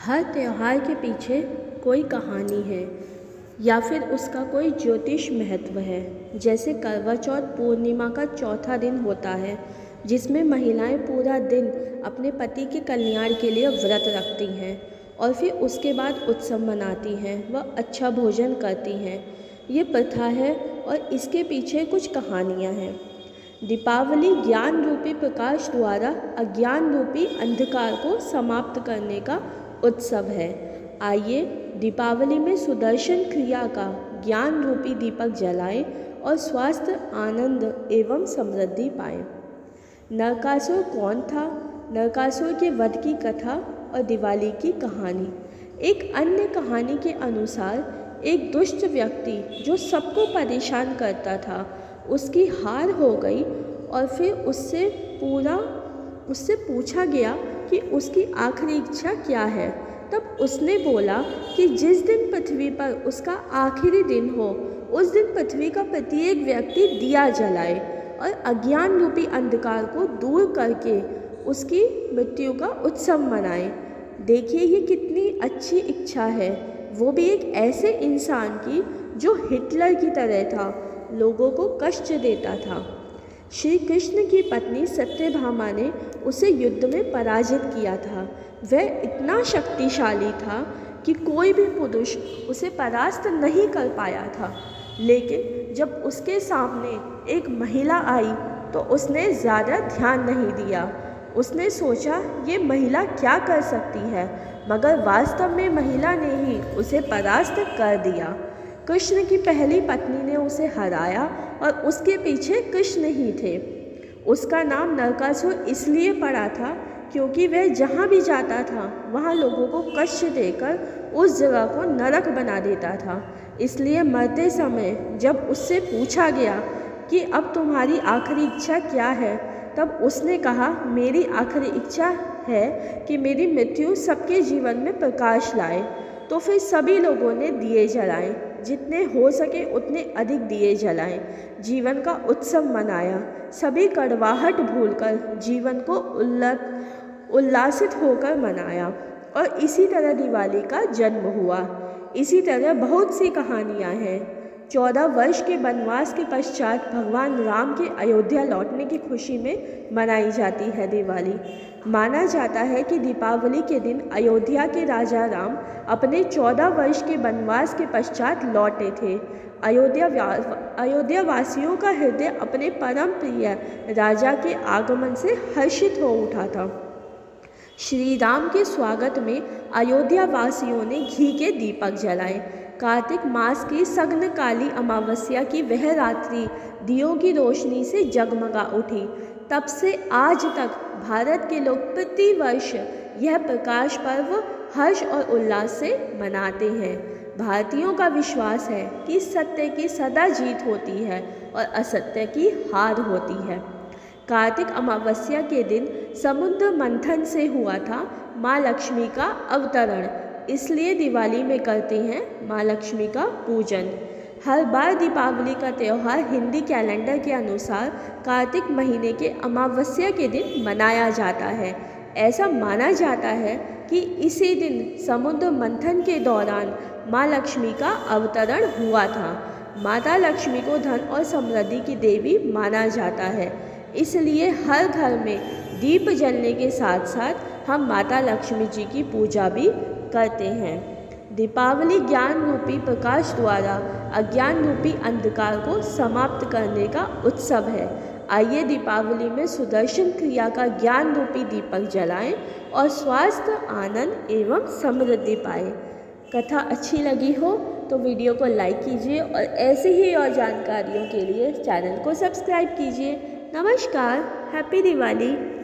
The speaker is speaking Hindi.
हर त्योहार के पीछे कोई कहानी है या फिर उसका कोई ज्योतिष महत्व है। जैसे करवा चौथ पूर्णिमा का चौथा दिन होता है, जिसमें महिलाएं पूरा दिन अपने पति के कल्याण के लिए व्रत रखती हैं और फिर उसके बाद उत्सव मनाती हैं व अच्छा भोजन करती हैं। ये प्रथा है और इसके पीछे कुछ कहानियाँ हैं। दीपावली ज्ञान रूपी प्रकाश द्वारा अज्ञान रूपी अंधकार को समाप्त करने का उत्सव है। आइए दीपावली में सुदर्शन क्रिया का ज्ञान रूपी दीपक जलाएं और स्वास्थ्य, आनंद एवं समृद्धि पाएं। नरकासुर कौन था? नरकासुर के वध की कथा और दिवाली की कहानी। एक अन्य कहानी के अनुसार एक दुष्ट व्यक्ति जो सबको परेशान करता था, उसकी हार हो गई और फिर उससे पूछा गया कि उसकी आखिरी इच्छा क्या है। तब उसने बोला कि जिस दिन पृथ्वी पर उसका आखिरी दिन हो, उस दिन पृथ्वी का प्रत्येक व्यक्ति दिया जलाए और अज्ञान रूपी अंधकार को दूर करके उसकी मृत्यु का उत्सव मनाए। देखिए ये कितनी अच्छी इच्छा है, वो भी एक ऐसे इंसान की जो हिटलर की तरह था, लोगों को कष्ट देता था। श्री कृष्ण की पत्नी सत्यभामा ने उसे युद्ध में पराजित किया था। वह इतना शक्तिशाली था कि कोई भी पुरुष उसे परास्त नहीं कर पाया था। लेकिन जब उसके सामने एक महिला आई तो उसने ज़्यादा ध्यान नहीं दिया। उसने सोचा ये महिला क्या कर सकती है, मगर वास्तव में महिला ने ही उसे परास्त कर दिया। कृष्ण की पहली पत्नी ने उसे हराया और उसके पीछे कृष्ण ही थे। उसका नाम नरकासुर इसलिए पड़ा था क्योंकि वह जहाँ भी जाता था वहाँ लोगों को कष्ट देकर उस जगह को नरक बना देता था। इसलिए मरते समय जब उससे पूछा गया कि अब तुम्हारी आखिरी इच्छा क्या है, तब उसने कहा मेरी आखिरी इच्छा है कि मेरी मृत्यु सबके जीवन में प्रकाश लाए। तो फिर सभी लोगों ने दिए जलाए, जितने हो सके उतने अधिक दिए जलाएं, जीवन का उत्सव मनाया। सभी कड़वाहट भूलकर जीवन को उल्लासित होकर मनाया और इसी तरह दिवाली का जन्म हुआ। इसी तरह बहुत सी कहानियाँ हैं। 14 वर्ष के वनवास के पश्चात भगवान राम के अयोध्या लौटने की खुशी में मनाई जाती है दिवाली। माना जाता है कि दीपावली के दिन अयोध्या के राजा राम अपने 14 वर्ष के वनवास के पश्चात लौटे थे। अयोध्या वासियों का हृदय अपने परम प्रिय राजा के आगमन से हर्षित हो उठा था। श्री राम के स्वागत में अयोध्या वासियों ने घी के दीपक जलाए। कार्तिक मास की सघन काली अमावस्या की वह रात्रि दियों की रोशनी से जगमगा उठी। तब से आज तक भारत के लोग प्रति वर्ष यह प्रकाश पर्व हर्ष और उल्लास से मनाते हैं। भारतीयों का विश्वास है कि सत्य की सदा जीत होती है और असत्य की हार होती है। कार्तिक अमावस्या के दिन समुद्र मंथन से हुआ था माँ लक्ष्मी का अवतरण, इसलिए दिवाली में करते हैं माँ लक्ष्मी का पूजन। हर बार दीपावली का त्यौहार हिंदी कैलेंडर के अनुसार कार्तिक महीने के अमावस्या के दिन मनाया जाता है। ऐसा माना जाता है कि इसी दिन समुद्र मंथन के दौरान माँ लक्ष्मी का अवतरण हुआ था। माता लक्ष्मी को धन और समृद्धि की देवी माना जाता है, इसलिए हर घर में दीप जलने के साथ साथ हम माता लक्ष्मी जी की पूजा भी करते हैं। दीपावली ज्ञान रूपी प्रकाश द्वारा अज्ञान रूपी अंधकार को समाप्त करने का उत्सव है। आइए दीपावली में सुदर्शन क्रिया का ज्ञान रूपी दीपक जलाएं और स्वास्थ्य, आनंद एवं समृद्धि पाएं। कथा अच्छी लगी हो तो वीडियो को लाइक कीजिए और ऐसे ही और जानकारियों के लिए चैनल को सब्सक्राइब कीजिए। नमस्कार, हैप्पी दिवाली।